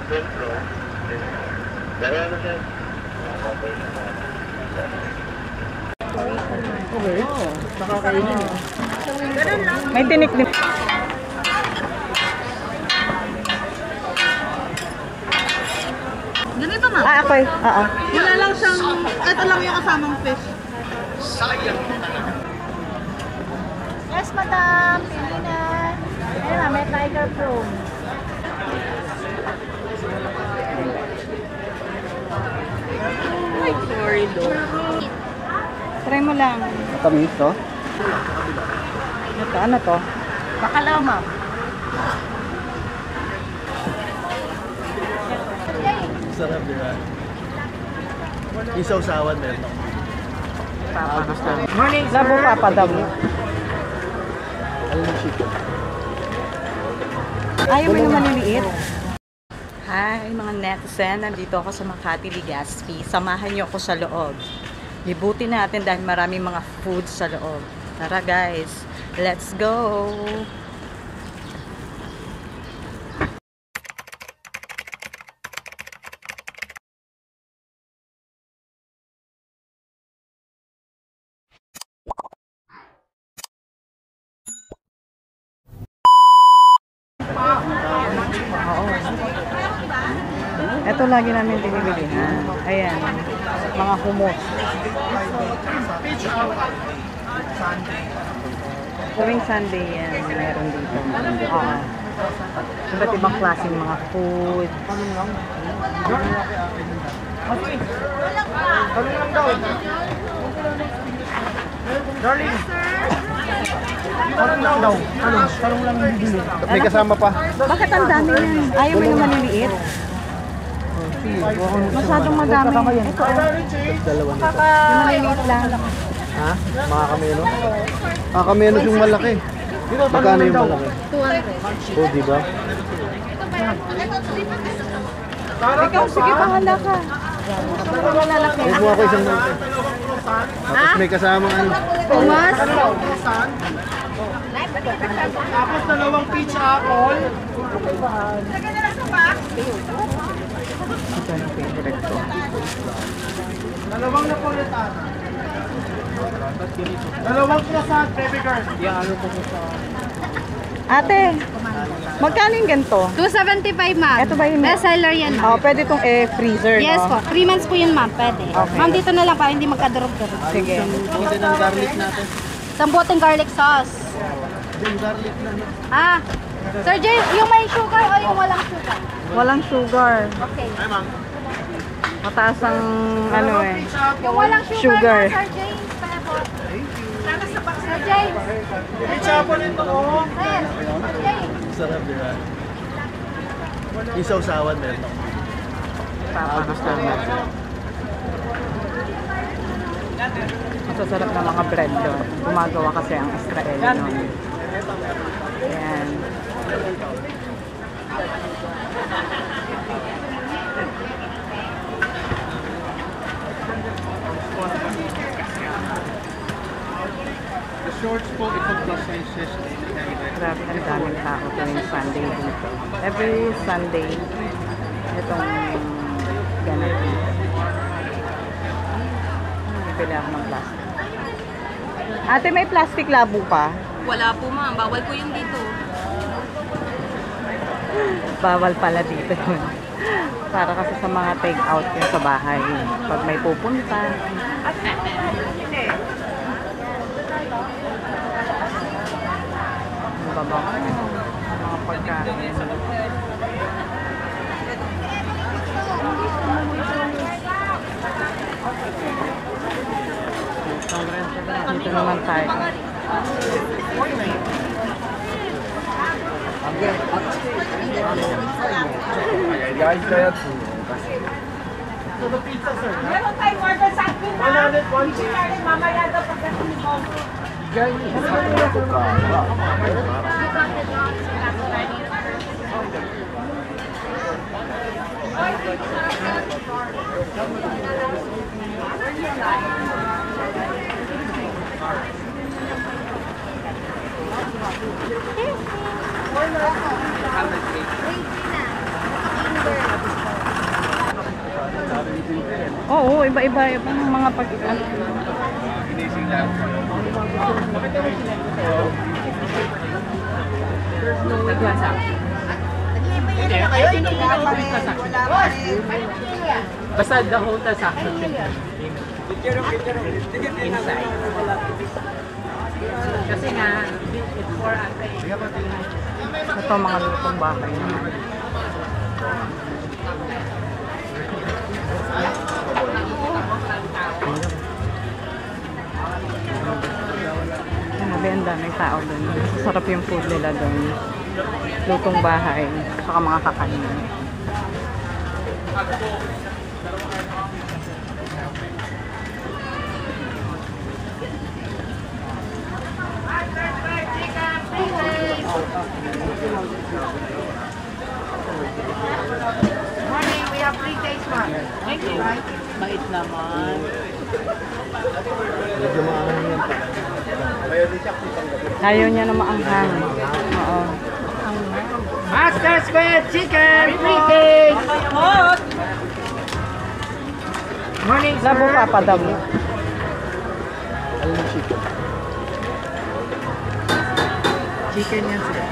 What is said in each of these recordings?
Okay. Nakakainin. May tinik din. Ganito na. Ah, okay. Oo. Wala lang siyang, ito lang yung kasamang fish. Yes, madam. Pili na. Ayun na, may tiger prawn. Ay, sorry do. Try mo lang. Matamis to? Ano to? Bacalao, ma'am. Sarap, di ba? Isaw-sawan meron ako. Gusto. Morning, labo papadam. Ano yung chicken? Ayaw mo yung maliliit? Hi mga netizen, nandito ako sa Makati Legazpi. Samahan niyo ako sa loob. Libutin natin dahil maraming mga food sa loob. Tara guys, let's go! Ito lagi namin binibili ha. Ayan, mga hummus. Tuwing Sunday yan, meron dito. Oo. Iba't ibang klaseng mga food. Darling! Talong lang daw. Ano? Talong lang yung bibili. May kasama pa. Bakit ang dami yan? Ayaw mo yung maliliit? Masyadong madami. Ito Dalawa na. yung maliliit lang. Ha? Mga kameno? Ah, kameno yung malaki. Magkano yung malaki? 200. Oh, di ba? Ikaw, sige, bahala ka. Huwag mo ako isang malaki. Tapos may kasama ano. Pumas? Tapos dalawang peach apple. Ito yung favorite ko. Dalawang napolitana. Dalawang croissant, baby girl. Ate, magkano yung ganito? 275, ma'am. Ito ba yung best seller yan, ma'am? Oh, pwede itong freezer, Yes no? po. 3 months po yun, ma'am. Pwede. Okay. Ma'am, dito na lang para hindi magkadurog-durog. Sige. Buti ng garlic natin. Isang boteng garlic sauce. Yung garlic na. Ah. Sir Jay, yung may sugar o yung walang sugar? Walang sugar. Okay. Mataas ang ano eh. Yung walang sugar, Sugar. na, Sir James. Sir James. Peach apple ito, oh. Sir, Sir James. Sarap, di ba? Isaw-sawan meron ako. Gusto mo. Masasarap na mga bread doon. Gumagawa kasi ang Israeli noon. Ayan. The shorts po, ito plus sizes. Grabe, ang daming tao tuwing Sunday dito. Every Sunday, itong ganap dito. Bibili ako ng plastic. Ate, may plastic labo pa? Wala po ma'am, bawal po yun dito. Bawal pala dito yun. Para kasi sa mga take out yun sa bahay. Pag may pupunta. Ang babaw. Mga pagkain. Dito naman tayo. So the pizza, sir. Meron tayong order sa akin na. 101 cheese. Mamaya daw pagdating mo. Oo, iba-iba. Ibang mga pag... Ano. Basta the whole transaction. Inside. Kasi nga, it's for Ito mga lutong bahay. Grabe, ang daming tao doon. Sarap yung food nila doon. Lutong bahay, saka mga kakanin. Morning, we have 3 days, ma'am. Thank you. Bait naman. Medyo maangang yan pa. Ayaw niya na maanghang. Oo. Master Square Chicken! Free cake! Morning, sir! Labo papadam. Ayun yung chicken. Chicken yan, sir.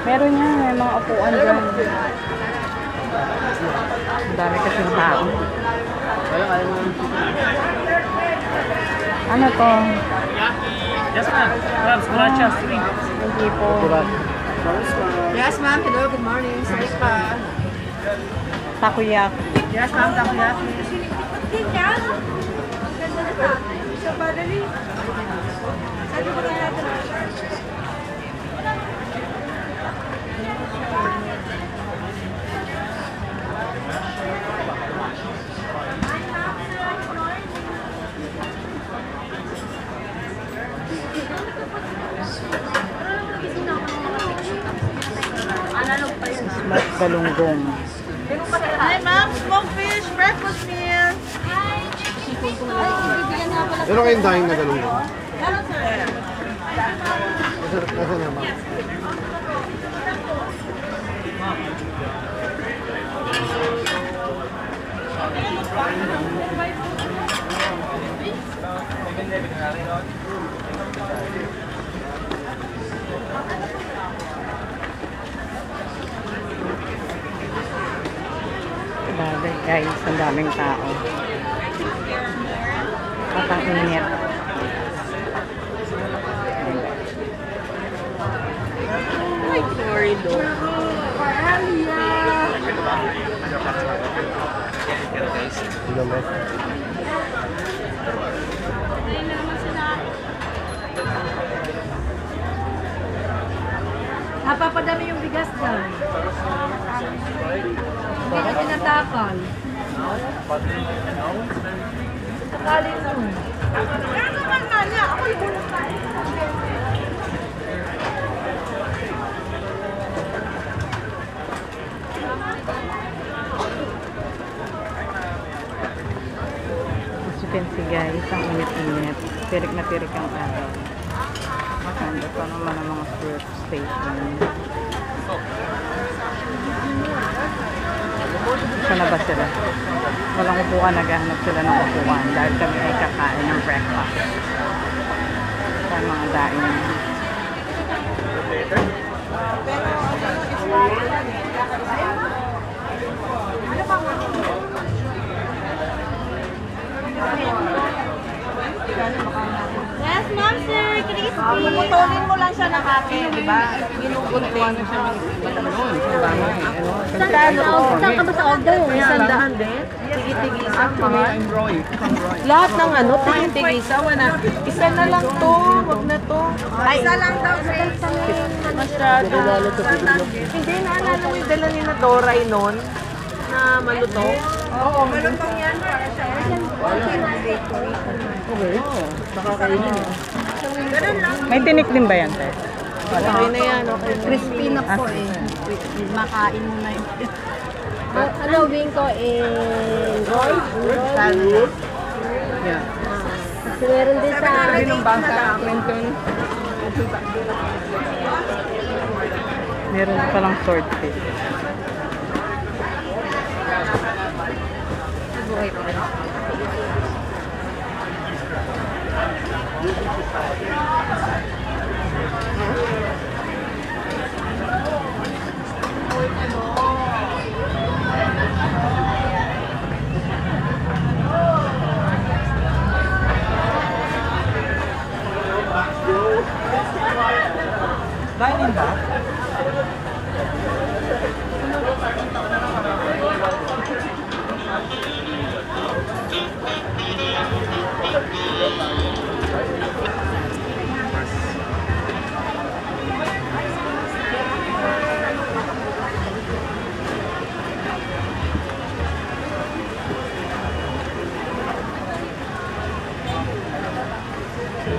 Meron niya, may mga upuan dyan. Ang dami kasing tao. Ayaw mo yung chicken. Ano to? Yes, ma'am. Crabs, gracias, three. Hindi po. Yes, ma'am. Hello, good morning. Sorry pa. Takoyaki. Yes, ma'am. Takoyaki. Smoked galunggong. Hi, ma'am. Smoked fish, breakfast meal. Meron kayong dahing na galong mo? Meron, sir. Nasa naman. Grabe guys, ang daming tao. At ang init. Ay, sorry, do. Tignan mo. Napapadami yung bigas dyan. Hindi ka tinatakal. Sakali nun. Kaya naman na niya. Ako yung ulang tayo. As you can see guys, ang init-init. Tirik na tirik ang araw. Maganda pa naman ang mga surf station. Saan na ba sila? Walang upuan, naghahanap sila ng upuan dahil kami ay kakain ng breakfast. Sa mga daing. Yes, ma'am, sir. Puputulin mo lang siya ng akin, di ba? Ginugunting. Saan ka ba sa order? Sandahan din. Tigi-tigisan pa. Lahat ng ano, tigisa, isa na lang to, wag na to. Ay, isa lang daw, sir. Masyado. Hindi, naalala mo yung dala ni na Doray noon na malutong? Oo, malutong yan para siya. May tinik din ba yan, te? Okay na yan, okay na. Crispy na po eh. Makain mo na yun. Ano, wing ko roll? Salad. Yeah. Kasi meron din sa... Sabi ng bangka namin dun. Meron palang swordfish. Buhay pa rin. Dining ba?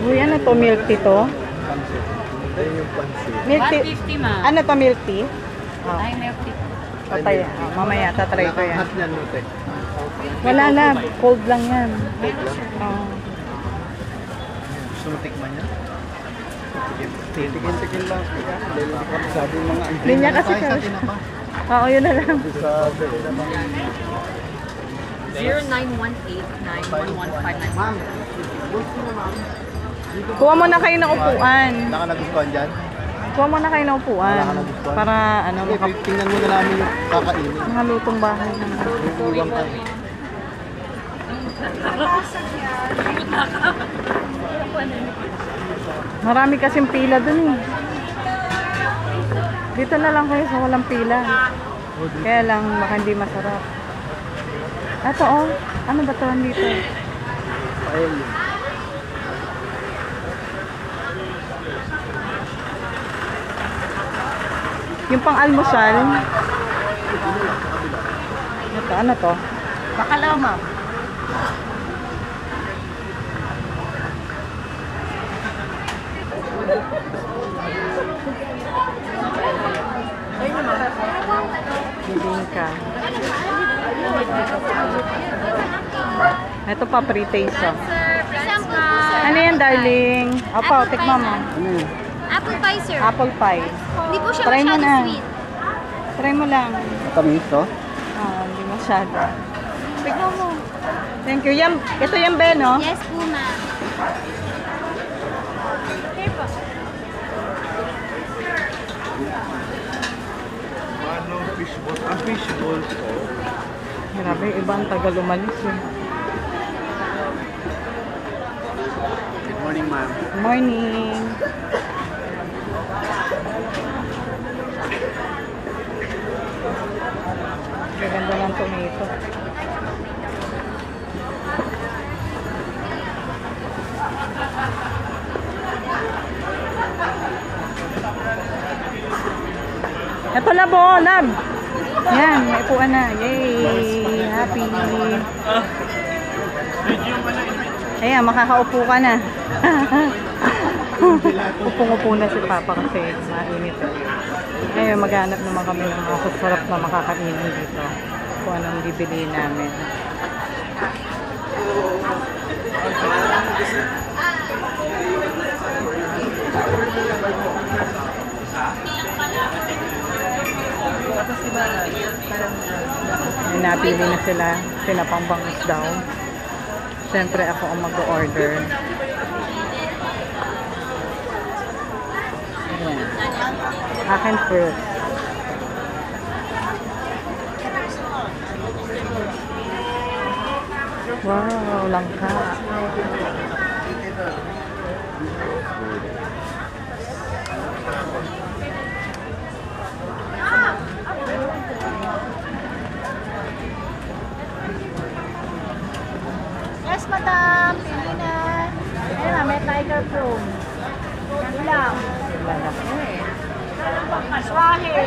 Uy, ano to? Milk tea to? Pansit. Ayun yung pansit. Milk tea. 150 ma. Ano to, milk tea? Oh, Ay, milk tea. patay. Oh, mamaya, tatry ko yan. Hot yan, Nute. Wala na, cold lang yan. Oh. Gusto mo tikman yan? Tikin lang. Dahil sabi yung mga Hindi niya kasi tayo sa ka- tinapa. Oo, yun na lang. Sa tinapa. 0918-91159. Ma'am, Kuha mo na kayo ng upuan. wala ka nagustuhan dyan? Kuha mo na kayo ng upuan. Wala ka nagustuhan? Para, ano, Okay, tingnan muna namin yung kakainin. mga lutong bahay na. Iwan tayo. Marami kasing pila dun eh. Dito na lang kayo sa walang pila. Kaya lang, baka hindi masarap. Ito oh, ano ba ito dito? Paella. Yung pang-almusal. Ito, ano to? Bakalaw, ma'am. Bibingka. Ito pa, pre-taste oh. Ano yan, darling? Opo, tikman mo. Ano yun? Apple pie, sir. Apple pie. Hindi po siya Try mo masyado na. sweet. Try mo lang. Matamis to? Hindi masyado. Tignan mo. Thank you. Yan, ito yung Ben, no? Yes po, ma'am. Ang fishball po. Grabe, iba ang tagal umalis eh. Good morning, ma'am. Good morning. Gaganda ng tomato. Ito lab oh, lab. Yan, may upuan na. Yay! Happy. Ayan, makakaupo ka na. Upong-upo na si Papa kasi mainit. Ngayon, maghanap naman kami ng mga sasarap na makakainin dito. Kung anong bibili namin. May napili na sila. Pinapangbangus daw. Siyempre ako ang mag-order. Ayan. Akin first. Wow, langka. Yes, madam. Pili na. Ayun na, may tiger prawn. Ilang? Lalaki. Swahe.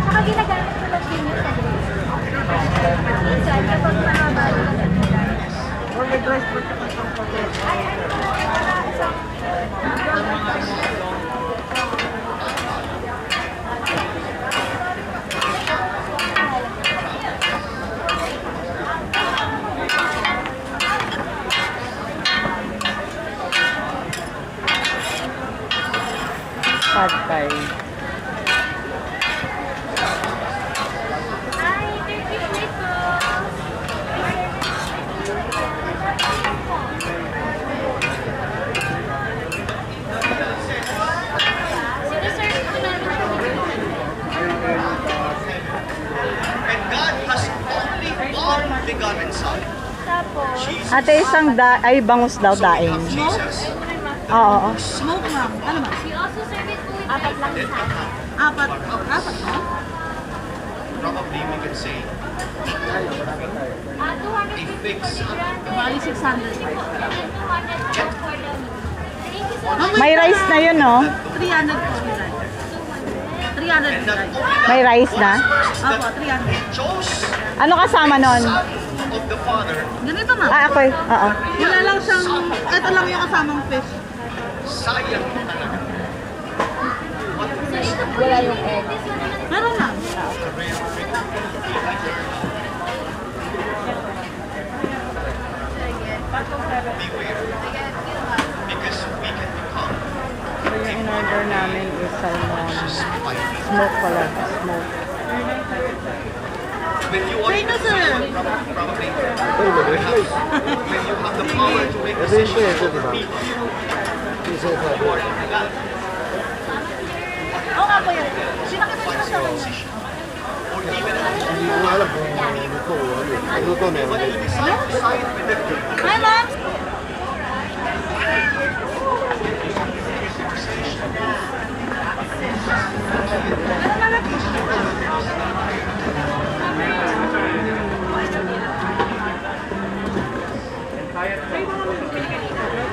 Saka ginagamit ko lang din sa dress. Minsan, kapag mahaba yung Pad Thai. Hi, Turkish plate po. Sinaserve ko namin And God has only one begotten Son. tapos. Ate, isang ay bangus daw daing. Jesus. Oo. Smoke ma'am. Ano ma'am? We also serve it po apat lang sa akin. Apat. Apat no? Probably we can say 250 fix. Bali 600. and 200 for the meat. Thank you so much. May rice na yun, no? 300 po. 300 po. May rice na. Opo, 300. Chose Ano kasama nun? Son of the Father, Ganito ma'am. Ah, okay. Oo. Wala lang siyang, ito lang yung kasamang fish. sayang talaga. So ito po yung egg. This one naman. Meron lang. Beware. Because we can become So, yung in-order namin is salmon. Smoke pala. Smoke. when you want Sino sir? probably when you have the power to make Ito yung decisions peso, di over ba? people, Isa sa you are in God. Oo nga po yun. Sinakita niyo na sa akin. Or even Hindi ko alam kung luto o ano. Luto meron. you decide to side with the Hi ma'am!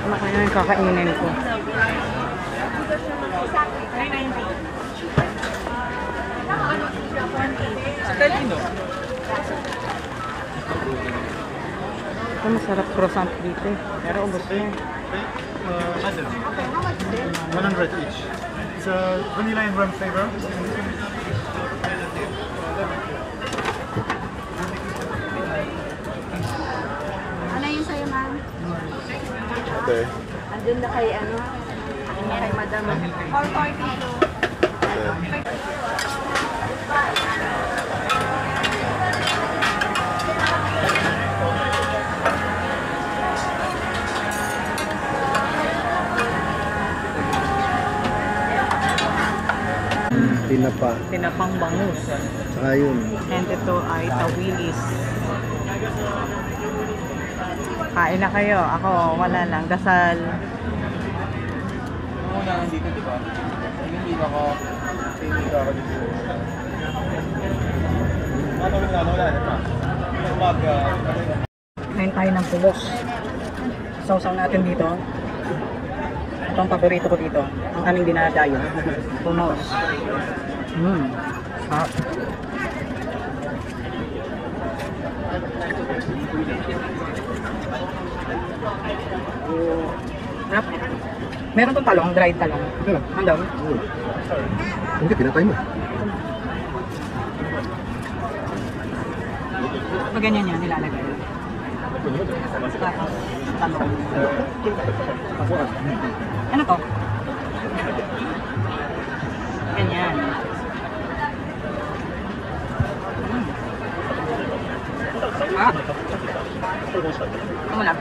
Ano kaya yung kakainin ko? Ito masarap croissant dito eh. Pero ubos na eh. 100 each. It's a vanilla and rum flavor. Ano yung sa'yo ma'am? Okay. Andun na kay ano? Andun na kay madam. Or 42. Tinapa. Tinapang bangus. Saka yun. And ito ay tawilis. Kain na kayo. Ako, wala lang. Dasal. Kain tayo ng pulos. Sausaw natin dito. Ito ang paborito ko dito. Ang aming dinadayo. Punos. Sarap. Sarap. Meron tong talong, dried talong. Ito lang. Ang daw. Hindi, pinatay mo. Pag ganyan yan, nilalagay. Tapos, talong. Ano to? Ganyan. Ah. Ito mo lang.